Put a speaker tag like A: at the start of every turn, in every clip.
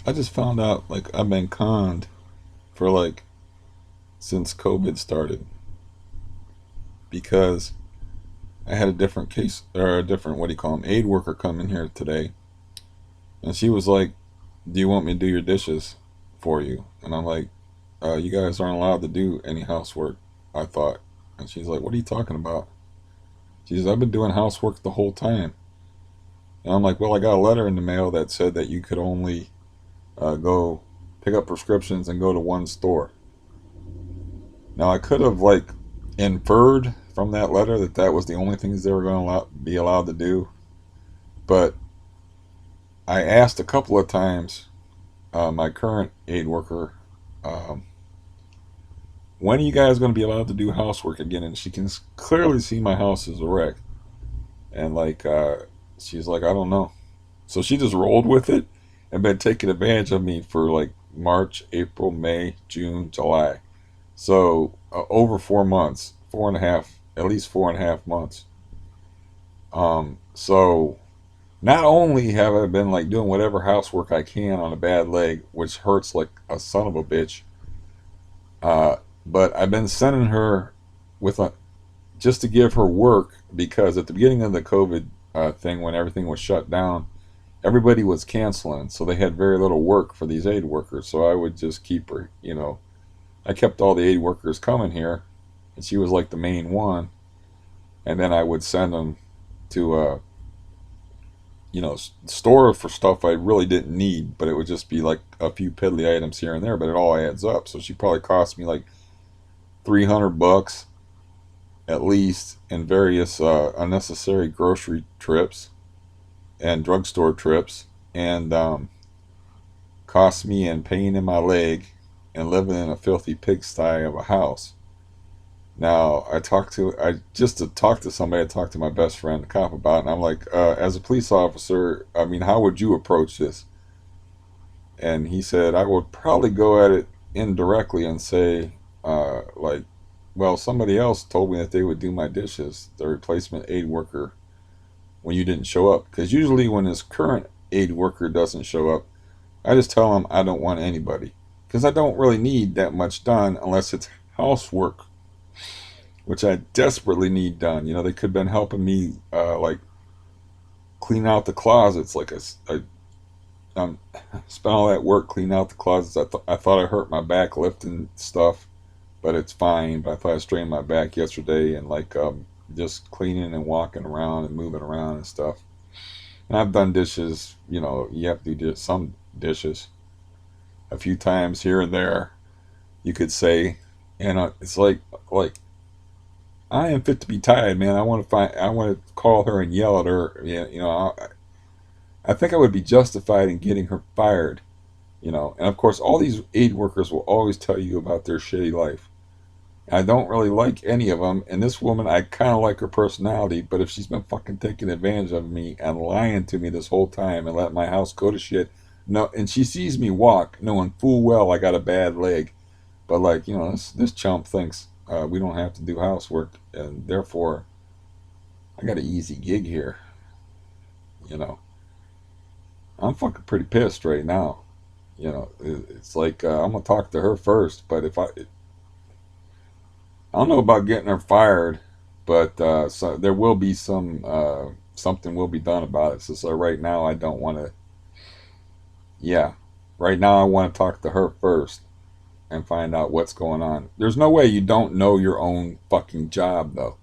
A: I just found out like I've been conned for like since COVID started because I had a different case or a different what do you call them aid worker come in here today, and she was like, "Do you want me to do your dishes for you?" And I'm like, "You guys aren't allowed to do any housework." I thought, and she's like, "What are you talking about?" She says, "I've been doing housework the whole time." And I'm like, "Well, I got a letter in the mail that said that you could only go pick up prescriptions and go to one store." Now I could have like inferred from that letter that that was the only things they were going to be allowed to do, but I asked a couple of times my current aid worker, um, "When are you guys going to be allowed to do housework again?" And she can clearly see my house is a wreck, and like she's like, "I don't know." So she just rolled with it and been taking advantage of me for like March, April, May, June, July. So over 4 months, four and a half, at least 4.5 months. So not only have I been like doing whatever housework I can on a bad leg, which hurts like a son of a bitch, uh, but I've been sending her with a just to give her work because at the beginning of the COVID thing, when everything was shut down, everybody was canceling, so they had very little work for these aid workers. So I would just keep her, I kept all the aid workers coming here, and she was like the main one. And then I would send them to store for stuff I really didn't need, but it would just be like a few piddly items here and there, but it all adds up. So she probably cost me like $300 at least in various unnecessary grocery trips and drugstore trips, and cost me in pain in my leg and living in a filthy pigsty of a house. Now I just to talk to somebody, I talked to my best friend, the cop, about it, and I'm like, as a police officer, I mean, how would you approach this? And he said, I would probably go at it indirectly and say, like, well, somebody else told me that they would do my dishes, the replacement aid worker, when you didn't show up. Because usually when this current aid worker doesn't show up, I just tell them I don't want anybody. Because I don't really need that much done unless it's housework, which I desperately need done. They could have been helping me, like, clean out the closets. Like, spent all that work cleaning out the closets. I thought I hurt my back lifting stuff, but it's fine. But I thought I strained my back yesterday, and like just cleaning and walking around and moving around and stuff. And I've done dishes. You have to do some dishes a few times here and there, you could say. And it's like I am fit to be tied, man. I want to call her and yell at her. Yeah, I think I would be justified in getting her fired. And of course, all these aid workers will always tell you about their shitty life. I don't really like any of them, and this woman, I kind of like her personality, but if she's been fucking taking advantage of me and lying to me this whole time and let my house go to shit, no, and she sees me walk, knowing full well I got a bad leg, but like, this chump thinks we don't have to do housework, and therefore I got an easy gig here. You know, I'm fucking pretty pissed right now. It's like I'm gonna talk to her first, but if I don't know about getting her fired, but so there will be something will be done about it. So right now I don't want to. Yeah, right now I want to talk to her first and find out what's going on. There's no way you don't know your own fucking job though.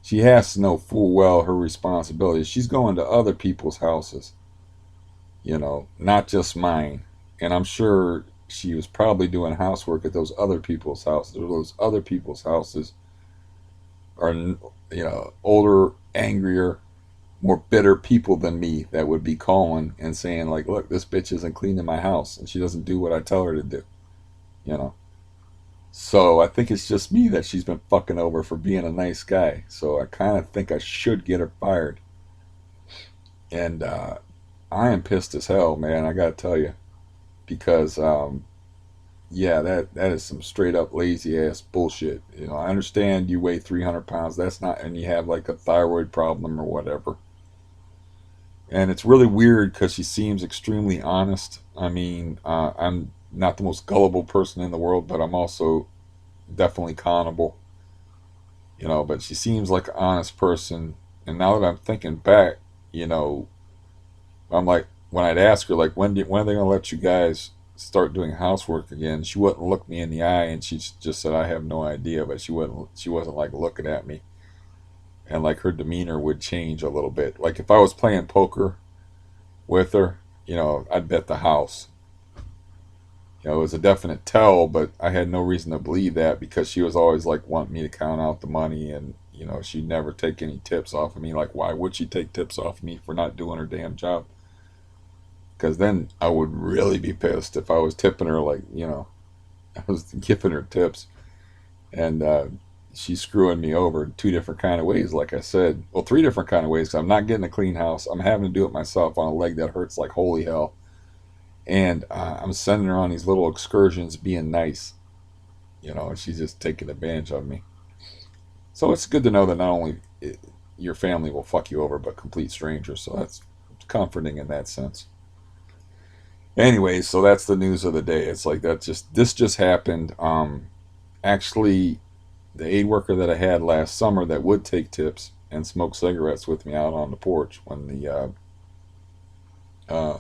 A: She has to know full well her responsibilities. She's going to other people's houses, not just mine. And I'm sure she was probably doing housework at those other people's houses. Those other people's houses are, older, angrier, more bitter people than me that would be calling and saying like, "Look, this bitch isn't cleaning my house and she doesn't do what I tell her to do." You know. So I think it's just me that she's been fucking over for being a nice guy. So I kind of think I should get her fired. And I am pissed as hell, man. I gotta tell you, because yeah, that is some straight up lazy ass bullshit. I understand you weigh 300 pounds. That's not, and you have like a thyroid problem or whatever. And it's really weird because she seems extremely honest. I mean, I'm not the most gullible person in the world, but I'm also definitely connable, you know. But she seems like an honest person. And now that I'm thinking back, you know, I'm like, when I'd ask her, like, when are they going to let you guys start doing housework again? She wouldn't look me in the eye, and she just said, I have no idea. But she wasn't like looking at me. And like her demeanor would change a little bit. Like if I was playing poker with her, you know, I'd bet the house. You know, it was a definite tell, but I had no reason to believe that because she was always like wanting me to count out the money, and you know, she'd never take any tips off of me. Like, why would she take tips off of me for not doing her damn job? Because then I would really be pissed if I was tipping her, like, you know, I was giving her tips, and she's screwing me over in two different kind of ways. Like I said, well, three different kind of ways. Cause I'm not getting a clean house. I'm having to do it myself on a leg that hurts like holy hell, and I'm sending her on these little excursions, being nice. You know, and she's just taking advantage of me. So it's good to know that not only your family will fuck you over, but complete strangers. So that's comforting in that sense. Anyways, so that's the news of the day. It's like that. Just this just happened. Actually, the aid worker that I had last summer that would take tips and smoke cigarettes with me out on the porch when the uh,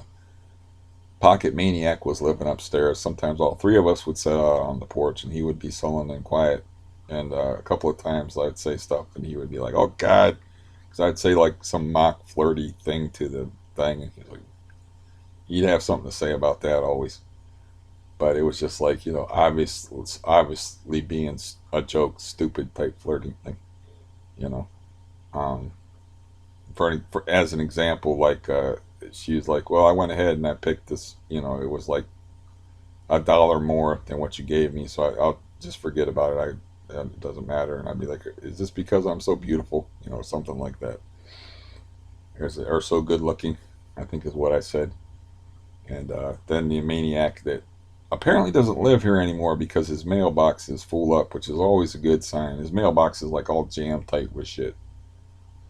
A: pocket maniac was living upstairs. Sometimes all three of us would sit out on the porch, and he would be sullen and quiet. And a couple of times I'd say stuff, and he would be like, "Oh God," because I'd say like some mock flirty thing to the thing, and he's like, he'd have something to say about that always. But it was just like, you know, obviously being a joke, stupid type flirting thing, you know. Um, for as an example, like she was like, "Well, I went ahead and I picked this. You know, it was like $1 more than what you gave me, so I'll just forget about it. It doesn't matter." And I'd be like, "Is this because I'm so beautiful? You know, something like that, or so good looking?" I think is what I said. And then the maniac that apparently doesn't live here anymore because his mailbox is full up, which is always a good sign. His mailbox is like all jam tight with shit.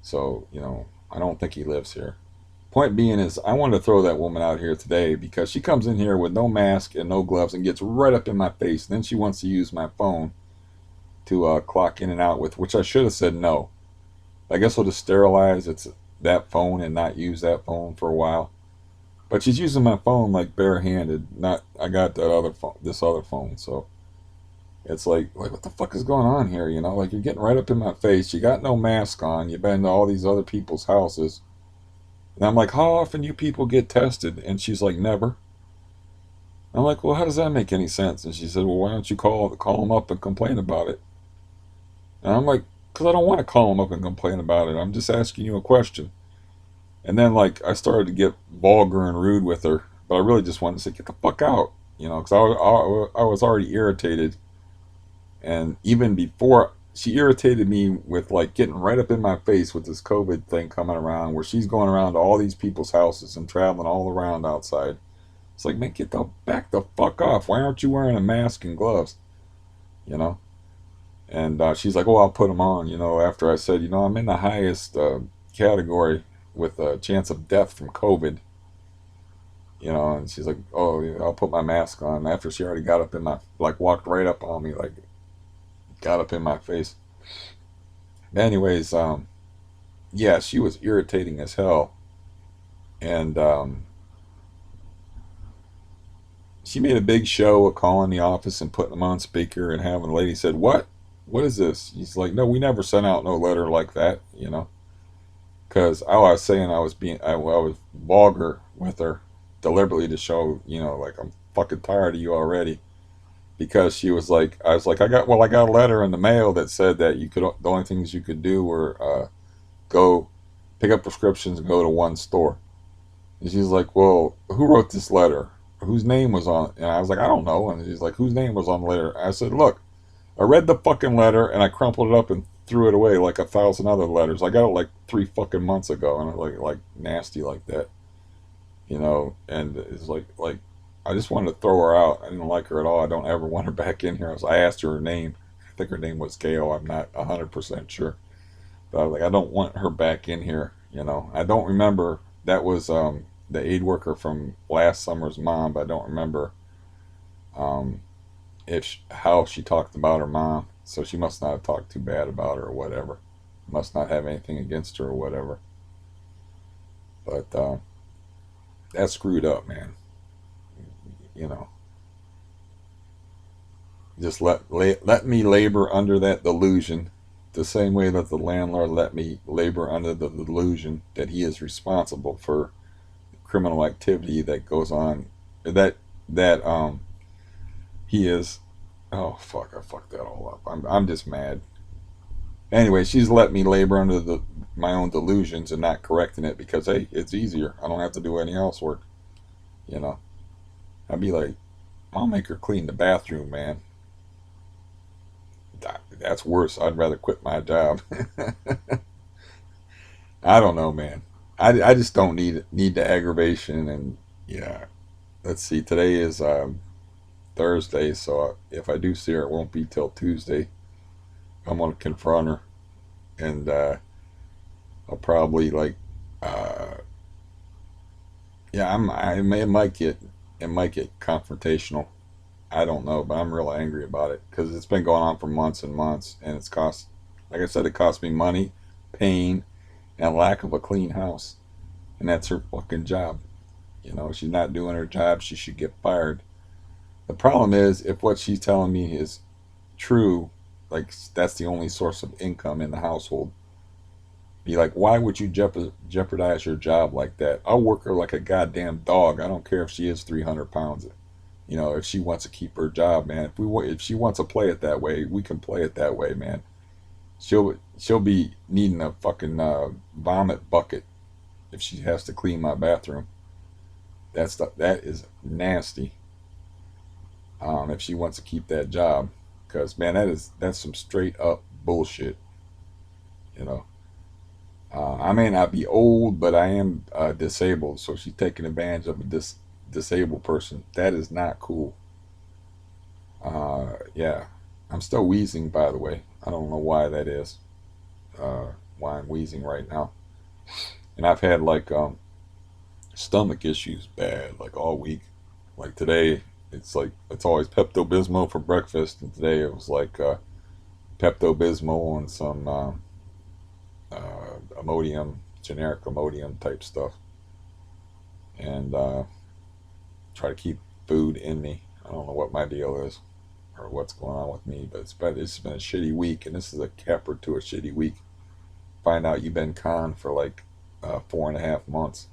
A: So, you know, I don't think he lives here. Point being is, I wanted to throw that woman out here today because she comes in here with no mask and no gloves and gets right up in my face. And then she wants to use my phone to clock in and out with, which I should have said no. I guess we'll just sterilize that phone and not use that phone for a while. But she's using my phone like barehanded. Not I got that other phone, this other phone. So it's like what the fuck is going on here? You know, like you're getting right up in my face. You got no mask on. You've been to all these other people's houses. And I'm like, how often you people get tested? And she's like, never. I'm like, well, how does that make any sense? And she said, well, why don't you call them up and complain about it? And I'm like, because I don't want to call them up and complain about it. I'm just asking you a question. And then like I started to get vulgar and rude with her, but I really just wanted to say, get the fuck out, you know, because I was already irritated, and even before she irritated me with like getting right up in my face with this COVID thing coming around, where she's going around to all these people's houses and traveling all around outside. It's like, man, get the back the fuck off. Why aren't you wearing a mask and gloves? You know. And she's like, oh, I'll put them on. You know, after I said, you know, I'm in the highest category with a chance of death from COVID. You know, and she's like, oh, yeah, I'll put my mask on. After she already got up in my, like, walked right up on me, like, got up in my face. Anyways, yeah, she was irritating as hell. And she made a big show of calling the office and putting them on speaker and having the lady said, what? What is this? He's like, no, we never sent out no letter like that, you know. Because I was saying I was vulgar with her deliberately to show, you know, like I'm fucking tired of you already. Because she was like, I was like, I got a letter in the mail that said that the only things you could do were go pick up prescriptions and go to one store. And she's like, well, who wrote this letter? Whose name was on it? And I was like, I don't know. And she's like, whose name was on the letter? I said, look, I read the fucking letter and I crumpled it up and threw it away like 1,000 other letters. I got it like 3 fucking months ago, and it was like nasty like that, you know. And it's like I just wanted to throw her out. I didn't like her at all. I don't ever want her back in here. I asked her name. I think her name was Gail. I'm not 100% sure, but I was like, I don't want her back in here. You know, I don't remember that was the aid worker from last summer's mom, but I don't remember um, if how she talked about her mom. So she must not have talked too bad about her or whatever. Must not have anything against her or whatever. But that's screwed up, man. You know, just let me labor under that delusion, the same way that the landlord let me labor under the delusion that he is responsible for criminal activity that goes on. That that he is. Oh fuck! I fucked that all up. I'm just mad. Anyway, she's let me labor under my own delusions and not correcting it because hey, it's easier. I don't have to do any housework. You know, I'd be like, I'll make her clean the bathroom, man. That's worse. I'd rather quit my job. I don't know, man. I just don't need the aggravation. And yeah, let's see. Today is Thursday, so if I do see her, it won't be till Tuesday. I'm gonna confront her, and I'll probably like, uh, yeah, it might get confrontational. I don't know, but I'm real angry about it because it's been going on for months and months, and it's cost, like I said, it cost me money, pain, and lack of a clean house, and that's her fucking job. You know, she's not doing her job. She should get fired. The problem is, if what she's telling me is true, like that's the only source of income in the household. Be like, why would you jeopardize your job like that? I'll work her like a goddamn dog. I don't care if she is 300 pounds. You know, if she wants to keep her job, man. If she wants to play it that way, we can play it that way, man. She'll be needing a fucking vomit bucket if she has to clean my bathroom. That is nasty. If she wants to keep that job, because man, that's some straight up bullshit. You know, I may not be old, but I am disabled, so she's taking advantage of a disabled person. That is not cool. Yeah, I'm still wheezing, by the way. I don't know why that is. Why I'm wheezing right now, and I've had like stomach issues bad like all week. Like today, it's like it's always Pepto Bismol for breakfast, and today it was like Pepto Bismol and some Imodium, generic Imodium type stuff, and try to keep food in me. I don't know what my deal is or what's going on with me, but it's been a shitty week, and this is a capper to a shitty week. Find out you've been con for like 4.5 months.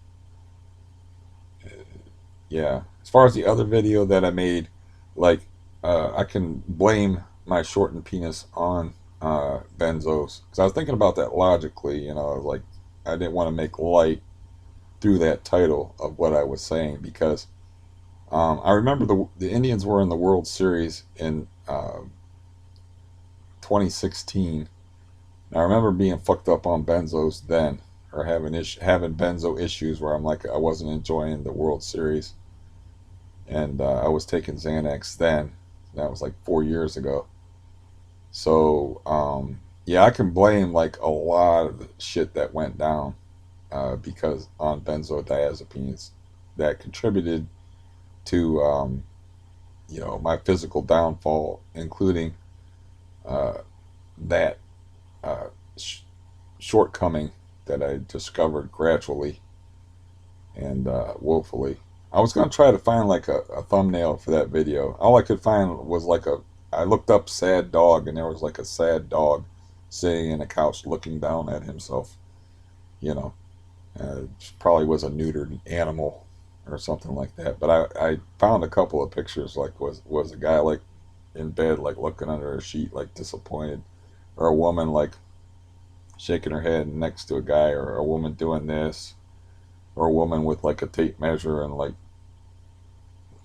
A: Yeah. As far as the other video that I made, like I can blame my shortened penis on benzos because I was thinking about that logically. You know, like I didn't want to make light through that title of what I was saying because I remember the Indians were in the World Series in 2016. And I remember being fucked up on benzos then, or having benzo issues where I'm like I wasn't enjoying the World Series, and I was taking Xanax then. That was like 4 years ago. So yeah, I can blame like a lot of the shit that went down because on benzodiazepines that contributed to my physical downfall, including uh, that uh, sh- shortcoming that I discovered gradually and woefully. I was gonna try to find like a thumbnail for that video. All I could find was like I looked up sad dog, and there was like a sad dog sitting in a couch looking down at himself. You know, probably was a neutered animal or something like that. But I found a couple of pictures. Like was a guy like in bed, like looking under a sheet, like disappointed, or a woman like shaking her head next to a guy, or a woman doing this, or a woman with like a tape measure and like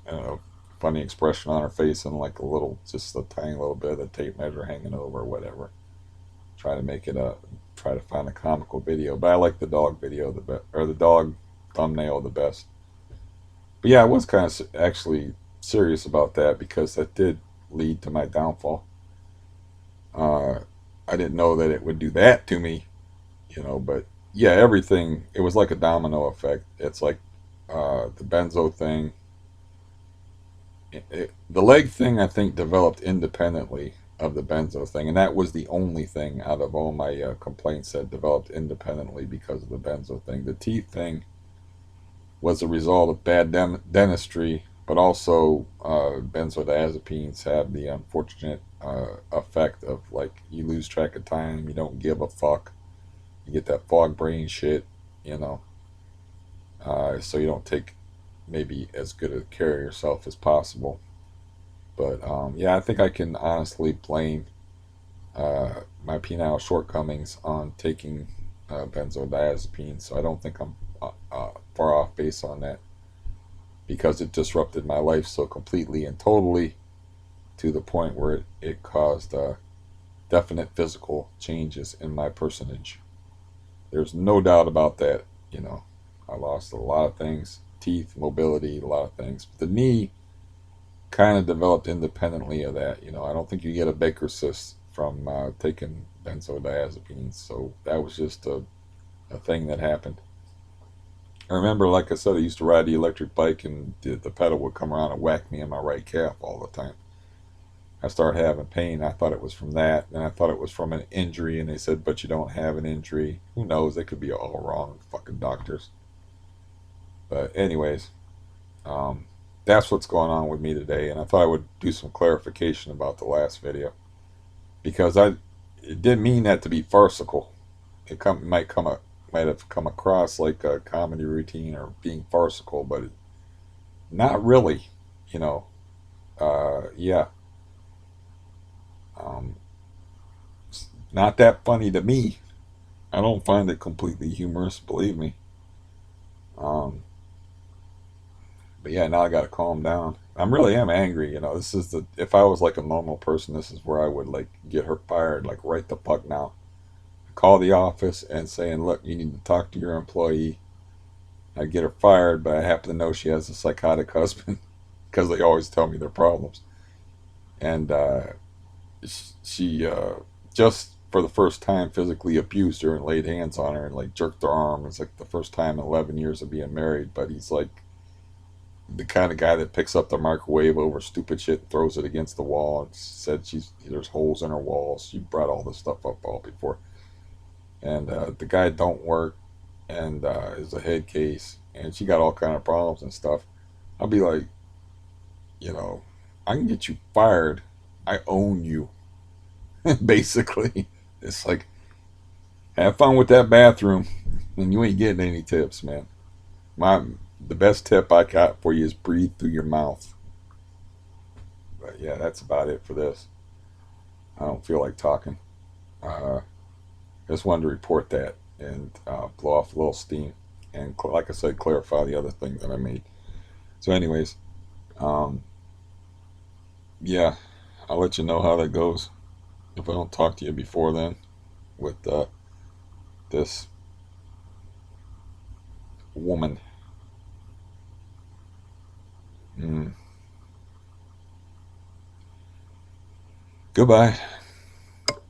A: I don't know, funny expression on her face and like just a tiny little bit of the tape measure hanging over or whatever. Try to make it try to find a comical video. But I like the dog video the best, or the dog thumbnail the best. But yeah, I was kind of actually serious about that because that did lead to my downfall. Uh, I didn't know that it would do that to me, but yeah, everything, it was like a domino effect. It's like the benzo thing. The leg thing, I think, developed independently of the benzo thing, and that was the only thing out of all my complaints that developed independently because of the benzo thing. The teeth thing was a result of bad dentistry, but also benzodiazepines have the unfortunate effect of like you lose track of time, you don't give a fuck, you get that fog brain shit, you know, so you don't take maybe as good a care of yourself as possible. But yeah, I think I can honestly blame my penile shortcomings on taking benzodiazepines. So I don't think I'm far off base on that because it disrupted my life so completely and totally to the point where it caused definite physical changes in my personage. There's no doubt about that. You know, I lost a lot of things, teeth, mobility, a lot of things. But the knee kind of developed independently of that. You know, I don't think you get a Baker cyst from taking benzodiazepines. So that was just a thing that happened. I remember, like I said, I used to ride the electric bike and the pedal would come around and whack me in my right calf all the time. I started having pain. I thought it was from that. And I thought it was from an injury. And they said, but you don't have an injury. Who knows? They could be all wrong. Fucking doctors. But, anyways, um, that's what's going on with me today. And I thought I would do some clarification about the last video. Because it didn't mean that to be farcical. Might have come across like a comedy routine or being farcical, but not really. You know, yeah, um, it's not that funny to me. I don't find it completely humorous, believe me. Um, but yeah, now I got to calm down. I'm really am angry. You know, this is the if I was like a normal person, this is where I would like get her fired, like right the fuck now. Call the office and saying, look, you need to talk to your employee. I get her fired, but I happen to know she has a psychotic husband because they always tell me their problems. And she just for the first time physically abused her and laid hands on her and like jerked her arm. It's like the first time in 11 years of being married, but he's like the kind of guy that picks up the microwave over stupid shit and throws it against the wall. And said there's holes in her walls. She brought all this stuff up all before, and the guy don't work and is a head case, and she got all kind of problems and stuff. I'll be like, you know, I can get you fired. I own you, basically. It's like, have fun with that bathroom, and you ain't getting any tips, man. My the best tip I got for you is breathe through your mouth. But yeah, that's about it for this. I don't feel like talking. I just wanted to report that and blow off a little steam, and like I said, clarify the other thing that I made. So, anyways, um, yeah, I'll let you know how that goes if I don't talk to you before then with this woman. Mm. Goodbye.